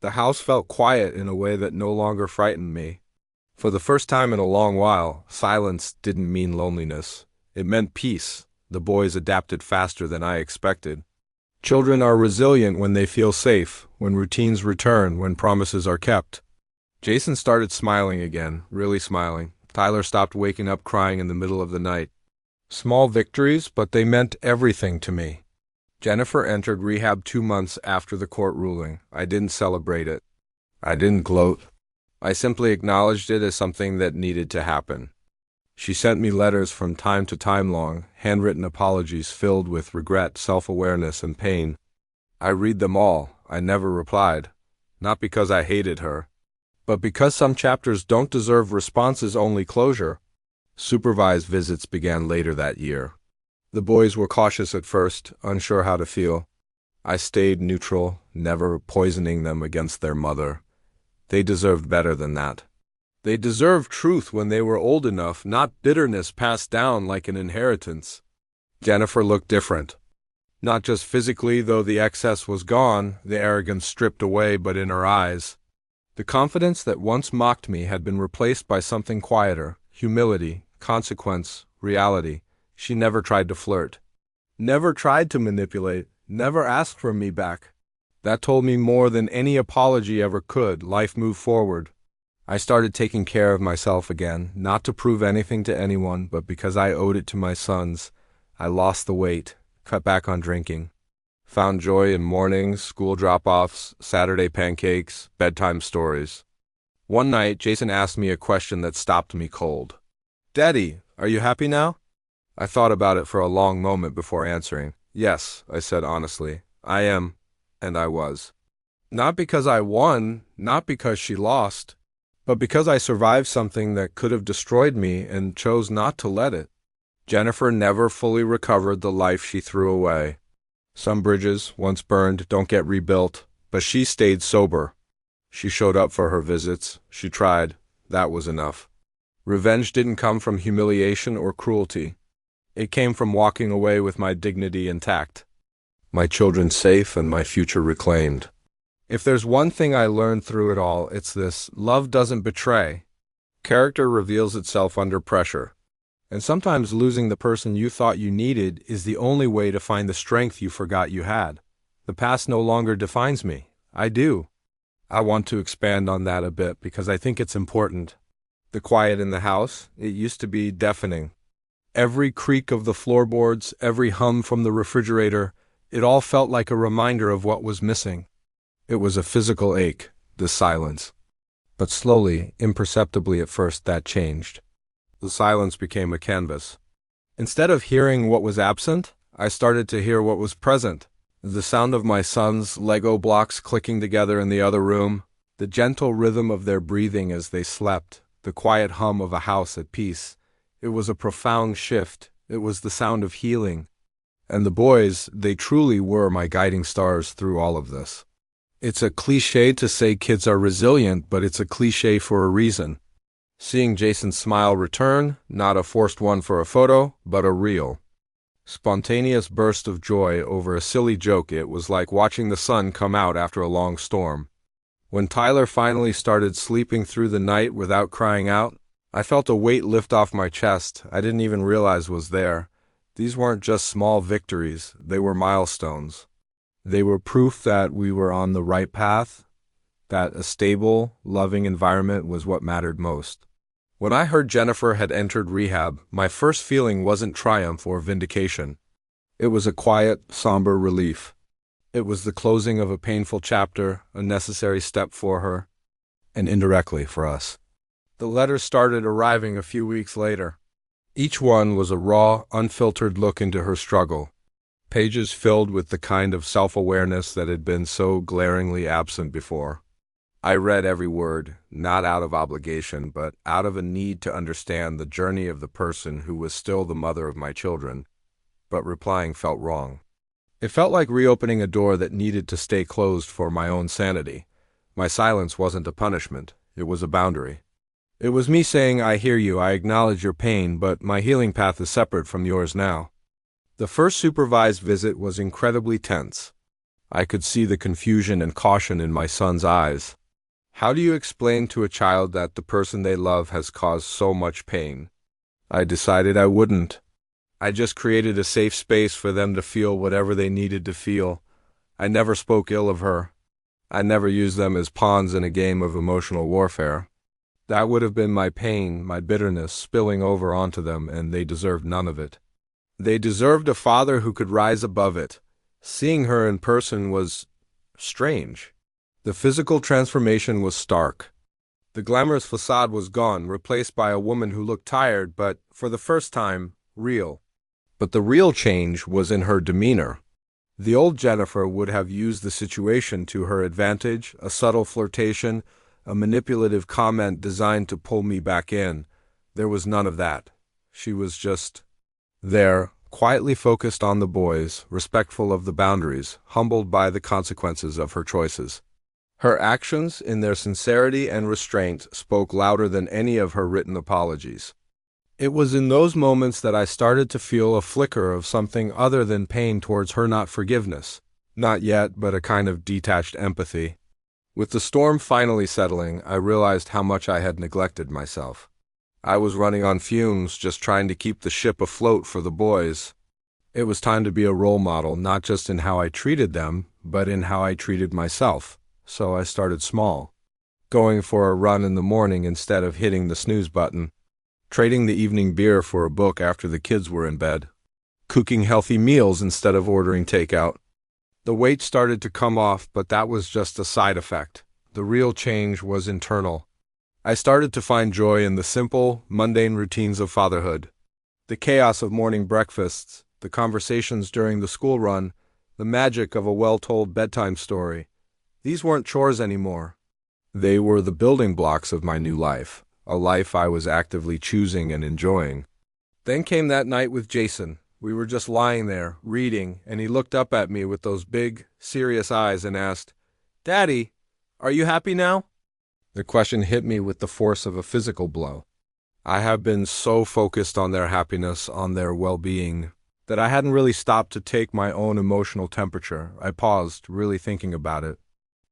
The house felt quiet in a way that no longer frightened me. For the first time in a long while, silence didn't mean loneliness. It meant peace. The boys adapted faster than I expected. Children are resilient when they feel safe, when routines return, when promises are kept. Jason started smiling again, really smiling. Tyler stopped waking up crying in the middle of the night. Small victories, but they meant everything to me. Jennifer entered rehab 2 months after the court ruling. I didn't celebrate it. I didn't gloat. I simply acknowledged it as something that needed to happen. She sent me letters from time to time, long, handwritten apologies filled with regret, self-awareness, and pain. I read them all. I never replied. Not because I hated her, but because some chapters don't deserve responses, only closure. Supervised visits began later that year. The boys were cautious at first, unsure how to feel. I stayed neutral, never poisoning them against their mother. They deserved better than that. They deserved truth when they were old enough, not bitterness passed down like an inheritance. Jennifer looked different. Not just physically, though the excess was gone, the arrogance stripped away, but in her eyes. The confidence that once mocked me had been replaced by something quieter, humility, consequence, reality. She never tried to flirt. Never tried to manipulate. Never asked for me back. That told me more than any apology ever could. Life moved forward. I started taking care of myself again, not to prove anything to anyone, but because I owed it to my sons. I lost the weight, cut back on drinking. Found joy in mornings, school drop-offs, Saturday pancakes, bedtime stories. One night, Jason asked me a question that stopped me cold. "Daddy, are you happy now?" I thought about it for a long moment before answering. "Yes," I said honestly. "I am," and I was. Not because I won, not because she lost, but because I survived something that could have destroyed me and chose not to let it. Jennifer never fully recovered the life she threw away. Some bridges, once burned, don't get rebuilt, but she stayed sober. She showed up for her visits. She tried. That was enough. Revenge didn't come from humiliation or cruelty. It came from walking away with my dignity intact, my children safe, and my future reclaimed. If there's one thing I learned through it all, it's this: love doesn't betray. Character reveals itself under pressure. And sometimes losing the person you thought you needed is the only way to find the strength you forgot you had. The past no longer defines me. I do. I want to expand on that a bit because I think it's important. The quiet in the house, it used to be deafening. Every creak of the floorboards, every hum from the refrigerator, it all felt like a reminder of what was missing. It was a physical ache, the silence. But slowly, imperceptibly at first, that changed. The silence became a canvas. Instead of hearing what was absent, I started to hear what was present. The sound of my sons' Lego blocks clicking together in the other room, the gentle rhythm of their breathing as they slept, the quiet hum of a house at peace. It was a profound shift. It was the sound of healing. And the boys, they truly were my guiding stars through all of this. It's a cliché to say kids are resilient, but it's a cliché for a reason. Seeing Jason's smile return, not a forced one for a photo, but a real, spontaneous burst of joy over a silly joke. It was like watching the sun come out after a long storm. When Tyler finally started sleeping through the night without crying out, I felt a weight lift off my chest I didn't even realize was there. These weren't just small victories, they were milestones. They were proof that we were on the right path, that a stable, loving environment was what mattered most. When I heard Jennifer had entered rehab, my first feeling wasn't triumph or vindication. It was a quiet, somber relief. It was the closing of a painful chapter, a necessary step for her, and indirectly for us. The letters started arriving a few weeks later. Each one was a raw, unfiltered look into her struggle. Pages filled with the kind of self-awareness that had been so glaringly absent before. I read every word, not out of obligation, but out of a need to understand the journey of the person who was still the mother of my children. But replying felt wrong. It felt like reopening a door that needed to stay closed for my own sanity. My silence wasn't a punishment, it was a boundary. It was me saying, I hear you, I acknowledge your pain, but my healing path is separate from yours now. The first supervised visit was incredibly tense. I could see the confusion and caution in my son's eyes. How do you explain to a child that the person they love has caused so much pain? I decided I wouldn't. I just created a safe space for them to feel whatever they needed to feel. I never spoke ill of her. I never used them as pawns in a game of emotional warfare. That would have been my pain, my bitterness, spilling over onto them, and they deserved none of it. They deserved a father who could rise above it. Seeing her in person was strange. The physical transformation was stark. The glamorous facade was gone, replaced by a woman who looked tired, but, for the first time, real. But the real change was in her demeanor. The old Jennifer would have used the situation to her advantage, a subtle flirtation, a manipulative comment designed to pull me back in. There was none of that. She was just there, quietly focused on the boys, respectful of the boundaries, humbled by the consequences of her choices. Her actions, in their sincerity and restraint, spoke louder than any of her written apologies. It was in those moments that I started to feel a flicker of something other than pain towards her, not forgiveness. Not yet, but a kind of detached empathy. With the storm finally settling, I realized how much I had neglected myself. I was running on fumes, just trying to keep the ship afloat for the boys. It was time to be a role model, not just in how I treated them, but in how I treated myself. So I started small. Going for a run in the morning instead of hitting the snooze button. Trading the evening beer for a book after the kids were in bed. Cooking healthy meals instead of ordering takeout. The weight started to come off, but that was just a side effect. The real change was internal. I started to find joy in the simple, mundane routines of fatherhood. The chaos of morning breakfasts, the conversations during the school run, the magic of a well-told bedtime story. These weren't chores anymore. They were the building blocks of my new life, a life I was actively choosing and enjoying. Then came that night with Jason. We were just lying there, reading, and he looked up at me with those big, serious eyes and asked, "Daddy, are you happy now?" The question hit me with the force of a physical blow. I have been so focused on their happiness, on their well-being, that I hadn't really stopped to take my own emotional temperature. I paused, really thinking about it.